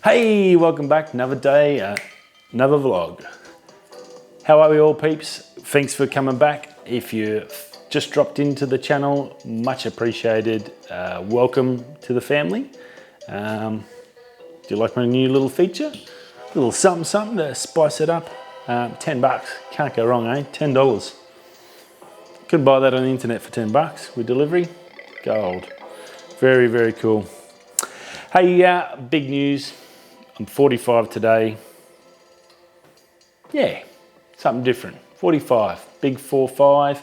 Hey, welcome back. Another day, another vlog. How are we all, peeps? Thanks for coming back. If you just dropped into the channel, much appreciated. Welcome to the family. Do you like my new little feature? A little something to spice it up. 10 bucks, can't go wrong, eh? $10. Could buy that on the internet for 10 bucks with delivery. Gold. Very, very cool. Hey, big news. I'm 45 today. Yeah, something different. 45, big 4-5.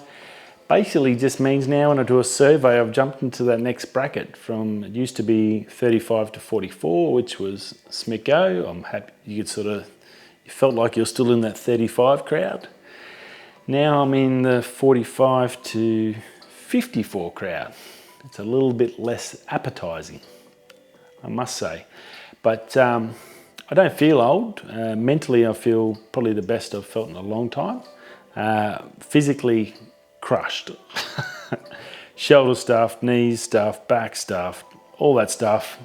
Basically just means now when I do a survey, I've jumped into that next bracket from, it used to be 35 to 44, which was smicko. I'm happy you could you felt like you're still in that 35 crowd. Now I'm in the 45 to 54 crowd. It's a little bit less appetizing, I must say. But I don't feel old. Mentally, I feel probably the best I've felt in a long time. Physically crushed. Shoulder stuff, knees stuff, back stuff, all that stuff.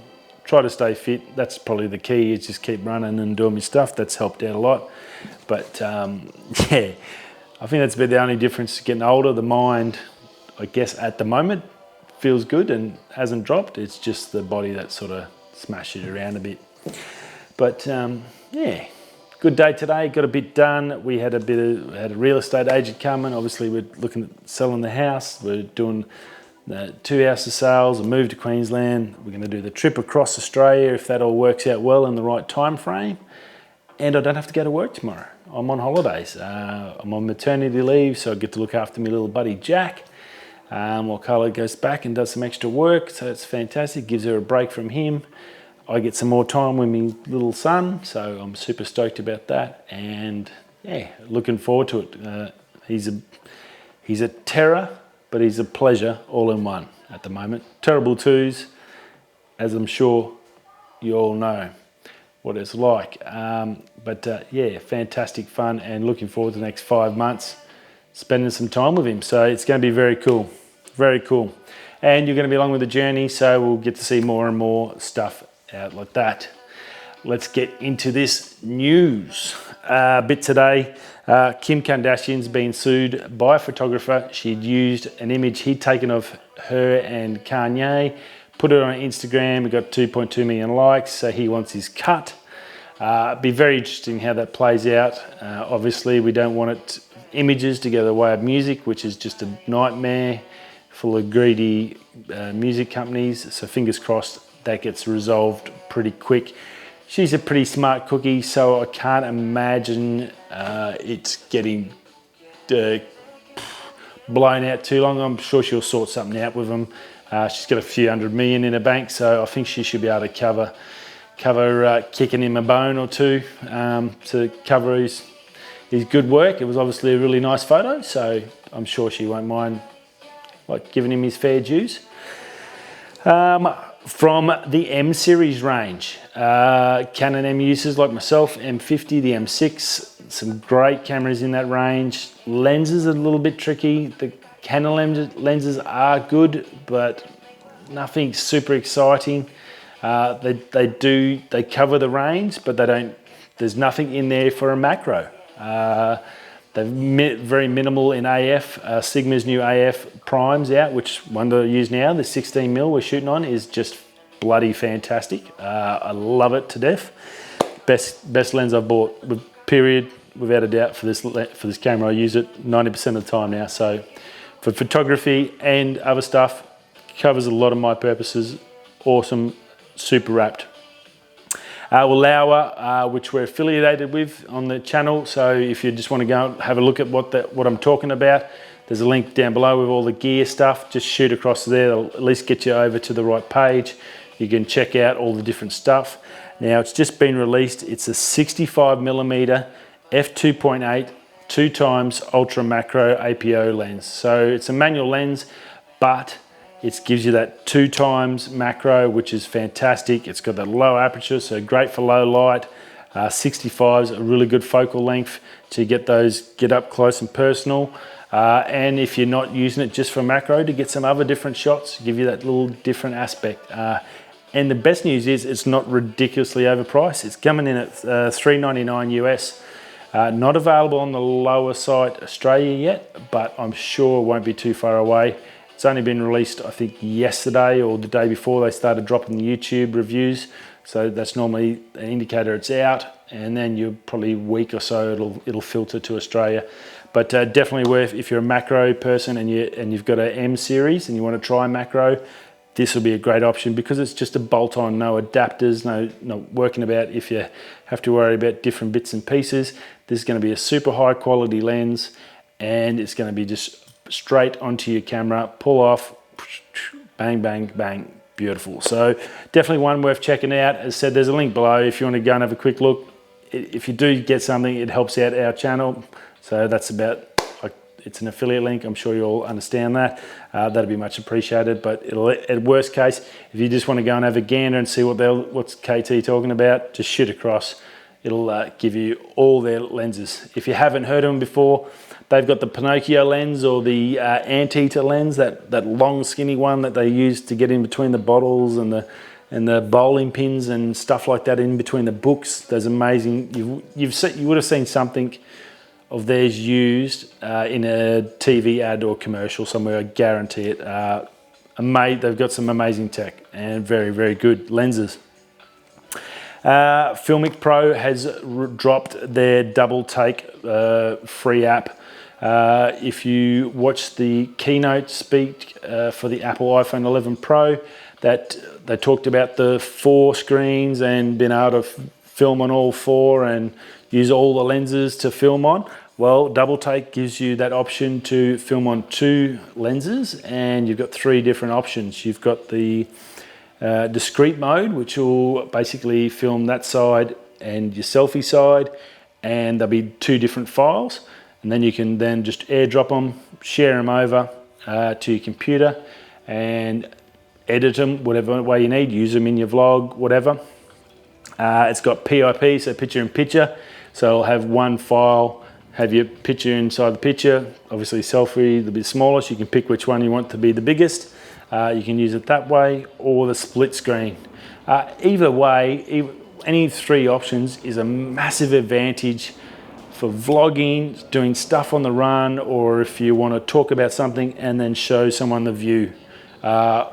Try to stay fit. That's probably the key, is just keep running and doing my stuff. That's helped out a lot. But yeah, I think that's about the only difference. Getting older, the mind, I guess at the moment, feels good and hasn't dropped. It's just the body that sort of smashes it around a bit. But yeah, good day today. Got a bit done. We had a real estate agent come in. Obviously, we're looking at selling the house. We're doing the 2 houses sales, a move to Queensland. We're going to do the trip across Australia if that all works out well in the right time frame. And I don't have to go to work tomorrow. I'm on holidays. I'm on maternity leave, so I get to look after my little buddy Jack. While Carla goes back and does some extra work, so it's fantastic. Gives her a break from him. I get some more time with my little son, so I'm super stoked about that. And yeah, looking forward to it. He's a terror, but he's a pleasure all in one at the moment. Terrible twos, as I'm sure you all know what it's like. Yeah, fantastic fun, and looking forward to the next 5 months spending some time with him. So it's going to be very cool, very cool. And you're going to be along with the journey, so we'll get to see more and more stuff out like that. Let's get into this news bit today. Kim Kardashian's been sued by a photographer. She'd used an image he'd taken of her and Kanye, put it on Instagram. It got 2.2 million likes, so he wants his cut. Be very interesting how that plays out. Obviously, we don't want images to go the way of music, which is just a nightmare full of greedy music companies. So fingers crossed that gets resolved pretty quick. She's a pretty smart cookie, so I can't imagine it's getting blown out too long. I'm sure she'll sort something out with him. She's got a few $100 million in her bank, so I think she should be able to cover kicking him a bone or two to cover his good work. It was obviously a really nice photo, so I'm sure she won't mind giving him his fair dues. From the M series range, Canon M users like myself, M50, the M6, some great cameras in that range. Lenses are a little bit tricky. The Canon lenses are good, but nothing super exciting. They cover the range, but there's nothing in there for a macro. They're very minimal in AF. Sigma's new AF primes out, which one that I use now, the 16mm we're shooting on, is just bloody fantastic. I love it to death. Best lens I've bought, period, without a doubt. For this camera, I use it 90% of the time now. So for photography and other stuff, covers a lot of my purposes. Awesome, super wrapped. Laowa, which we're affiliated with on the channel. So if you just want to go and have a look at what I'm talking about, there's a link down below with all the gear stuff. Just shoot across there. It'll at least get you over to the right page. You can check out all the different stuff. Now it's just been released. It's a 65mm f2.8 2x Ultra Macro APO lens. So it's a manual lens, but it gives you that 2x macro, which is fantastic. It's got that low aperture, so great for low light. 65 is a really good focal length to get up close and personal. And if you're not using it just for macro, to get some other different shots, give you that little different aspect. And the best news is it's not ridiculously overpriced. It's coming in at $3.99 US. Not available on the lower site Australia yet, but I'm sure it won't be too far away. It's only been released, I think, yesterday or the day before they started dropping the YouTube reviews. So that's normally an indicator it's out, and then you're probably a week or so it'll filter to Australia. But definitely worth, if you're a macro person and you've got an M series and you want to try macro, this will be a great option because it's just a bolt-on, no adapters, no working about if you have to worry about different bits and pieces. This is going to be a super high quality lens, and it's going to be just straight onto your camera, pull off, bang, bang, bang, beautiful. So definitely one worth checking out. As I said, there's a link below if you want to go and have a quick look. If you do get something, it helps out our channel. So that's about, it's an affiliate link. I'm sure you'll understand that. That'd be much appreciated. But it'll, at worst case, if you just want to go and have a gander and see what's KT talking about, just shoot across. It'll give you all their lenses. If you haven't heard of them before, they've got the Pinocchio lens or the anteater lens, that long skinny one that they use to get in between the bottles and the bowling pins and stuff like that in between the books. Those amazing. You would have seen something of theirs used in a TV ad or commercial somewhere. I guarantee it. They've got some amazing tech and very, very good lenses. Filmic Pro has dropped their Doubletake free app. If you watch the keynote speak for the Apple iPhone 11 Pro, that they talked about the 4 screens and being able to film on all 4 and use all the lenses to film on. Well, Doubletake gives you that option to film on 2 lenses, and you've got 3 different options. You've got the discrete mode, which will basically film that side and your selfie side, and there'll be 2 different files, and then you can then just airdrop them, share them over to your computer and edit them whatever way you need, use them in your vlog, whatever. It's got PIP, so picture in picture, so it'll have one file, have your picture inside the picture, obviously selfie the bit smaller, so you can pick which one you want to be the biggest. You can use it that way, or the split screen. Either way, any 3 options is a massive advantage for vlogging, doing stuff on the run, or if you want to talk about something and then show someone the view.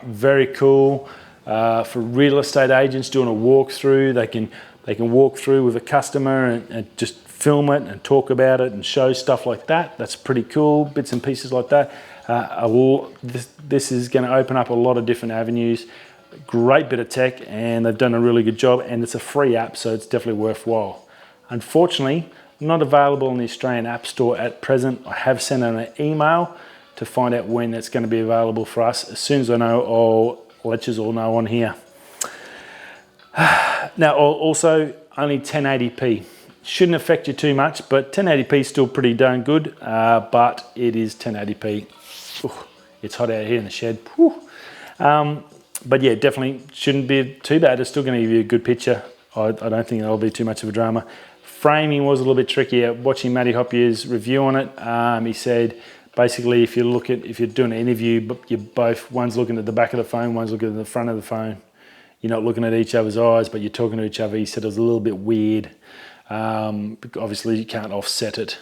Very cool for real estate agents doing a walkthrough. They can walk through with a customer and just film it and talk about it and show stuff like that. That's pretty cool, bits and pieces like that. This is going to open up a lot of different avenues. Great bit of tech, and they've done a really good job, and it's a free app, so it's definitely worthwhile. Unfortunately, not available in the Australian App Store at present. I have sent out an email to find out when it's going to be available for us. As soon as I know, I'll let you all know on here. Now, also only 1080p. Shouldn't affect you too much, but 1080p is still pretty darn good, but it is 1080p. Ooh, it's hot out here in the shed. But yeah, definitely shouldn't be too bad. It's still going to give you a good picture. I don't think that'll be too much of a drama. Framing was a little bit trickier. Watching Matty Hoppier's review on it, he said basically if you're doing an interview, but one's looking at the back of the phone, one's looking at the front of the phone. You're not looking at each other's eyes, but you're talking to each other. He said it was a little bit weird. Obviously you can't offset it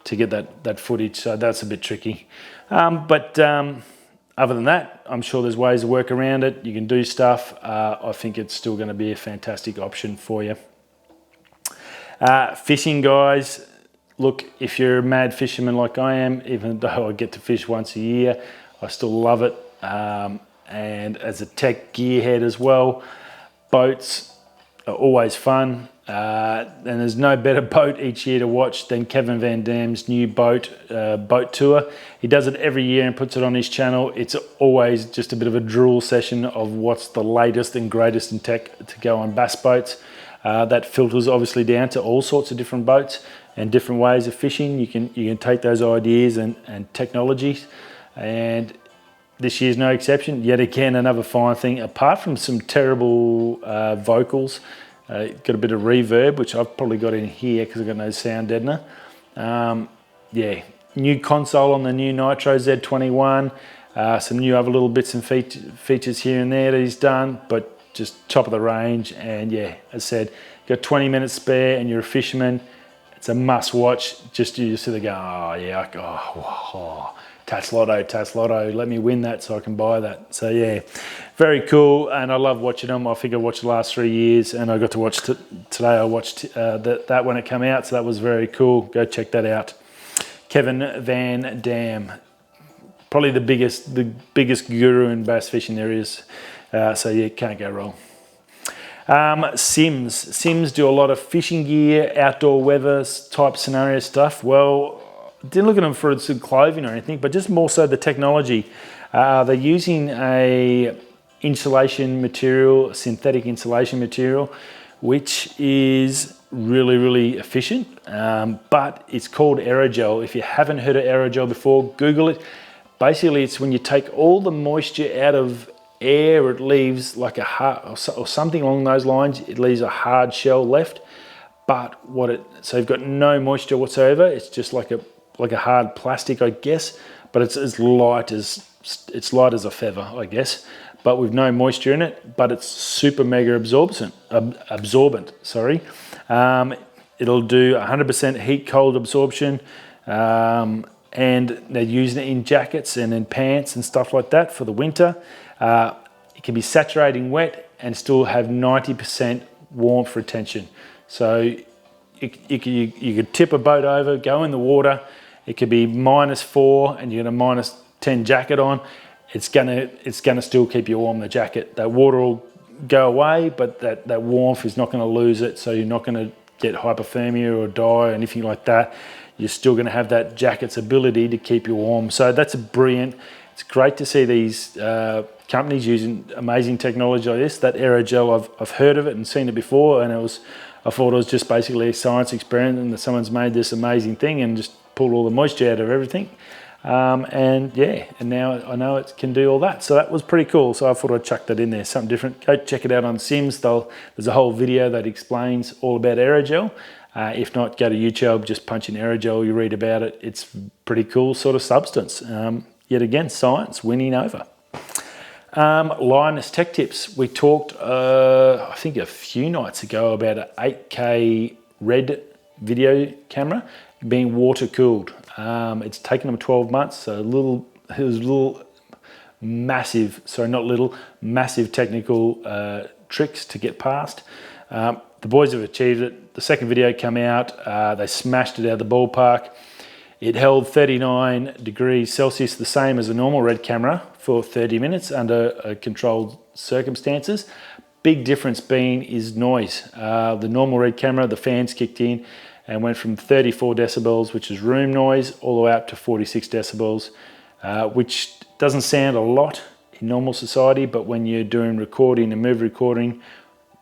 to get that footage, so that's a bit tricky. Other than that, I'm sure there's ways to work around it. You can do stuff. I think it's still going to be a fantastic option for you. Fishing, guys. Look, if you're a mad fisherman like I am, even though I get to fish once a year, I still love it. And as a tech gearhead as well, boats are always fun. And there's no better boat each year to watch than Kevin Van Dam's new boat tour. He does it every year and puts it on his channel. It's always just a bit of a drool session of what's the latest and greatest in tech to go on bass boats. That filters obviously down to all sorts of different boats and different ways of fishing. You can take those ideas and technologies, and this year's no exception. Yet again, another fine thing. Apart from some terrible vocals, got a bit of reverb, which I've probably got in here because I've got no sound deadener. Yeah, new console on the new Nitro Z21. Some new other little bits and features here and there that he's done, but just top of the range. And yeah, as I said, got 20 minutes spare and you're a fisherman, it's a must watch. Just you sit there going, oh yeah, Tats Lotto, let me win that so I can buy that. So yeah, very cool, and I love watching them. I think I watched the last 3 years, and I got to watch today. I watched that when it came out, so that was very cool. Go check that out. Kevin Van Dam, probably the biggest guru in bass fishing there is. So yeah, can't go wrong. Sims do a lot of fishing gear, outdoor weather type scenario stuff. Well, didn't look at them for some clothing or anything, but just more so the technology. They're using a insulation material, synthetic insulation material, which is really, really efficient, but it's called aerogel. If you haven't heard of aerogel before, Google it. Basically, it's when you take all the moisture out of air, it leaves like a hard, or something along those lines, it leaves a hard shell left. But so you've got no moisture whatsoever. It's just like a hard plastic, I guess, but it's as light as a feather, I guess, but with no moisture in it. But it's super mega absorbent. It'll do 100% heat cold absorption, and they're using it in jackets and in pants and stuff like that for the winter. It can be saturating wet and still have 90% warmth retention. So you could tip a boat over, go in the water. It could be -4 and you got a -10 jacket on. It's gonna still keep you warm, the jacket. That water will go away, but that warmth is not gonna lose it, so you're not gonna get hypothermia or die or anything like that. You're still gonna have that jacket's ability to keep you warm. So that's brilliant. It's great to see these companies using amazing technology like this. That aerogel, I've heard of it and seen it before, and I thought it was just basically a science experiment and that someone's made this amazing thing and just pulled all the moisture out of everything. And yeah, and now I know it can do all that. So that was pretty cool. So I thought I'd chuck that in there, something different. Go check it out on Sims. There's a whole video that explains all about aerogel. If not, go to YouTube, just punch in aerogel, you read about it. It's pretty cool sort of substance. Yet again, science winning over. Linus Tech Tips. We talked, I think a few nights ago, about an 8K red video camera being water cooled. It's taken them 12 months, so it was a little massive, sorry, not little, massive technical tricks to get past. The boys have achieved it. The second video came out, they smashed it out of the ballpark. It held 39 degrees Celsius, the same as a normal red camera, for 30 minutes under controlled circumstances. Big difference being is noise. The normal red camera, the fans kicked in and went from 34 decibels, which is room noise, all the way up to 46 decibels, which doesn't sound a lot in normal society, but when you're doing recording and movie recording,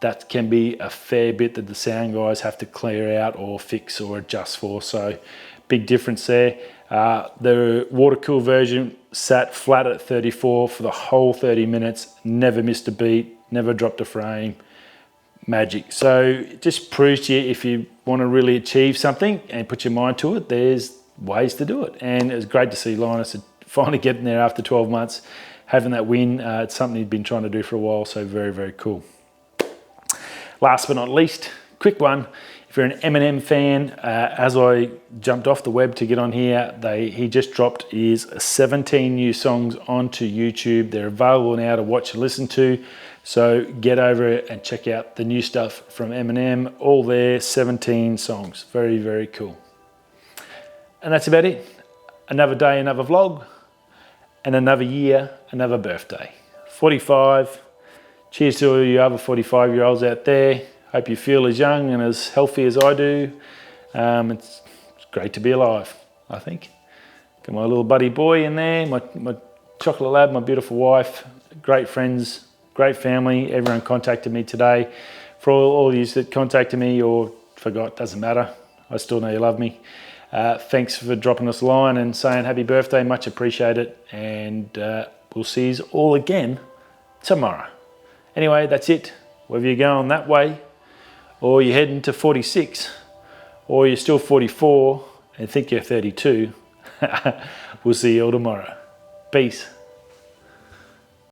that can be a fair bit that the sound guys have to clear out or fix or adjust for. So big difference there. The water cool version sat flat at 34 for the whole 30 minutes, never missed a beat, never dropped a frame. Magic. So it just proves to you, if you want to really achieve something and put your mind to it, there's ways to do it. And it was great to see Linus finally getting there after 12 months, having that win. It's something he'd been trying to do for a while, so very, very cool. Last but not least, quick one. If you're an Eminem fan, as I jumped off the web to get on here, he just dropped his 17 new songs onto YouTube. They're available now to watch and listen to. So get over it and check out the new stuff from Eminem. All there, 17 songs. Very, very cool. And that's about it. Another day, another vlog, and another year, another birthday. 45. Cheers to all you other 45-year-olds out there. Hope you feel as young and as healthy as I do. It's great to be alive, I think. Got my little buddy boy in there, my chocolate lab, my beautiful wife, great friends, great family. Everyone contacted me today. For all you that contacted me or forgot, doesn't matter. I still know you love me. Thanks for dropping us a line and saying happy birthday, much appreciated. And we'll see you all again tomorrow. Anyway, that's it. Whether you're going that way, or you're heading to 46, or you're still 44 and think you're 32, we'll see you all tomorrow. Peace.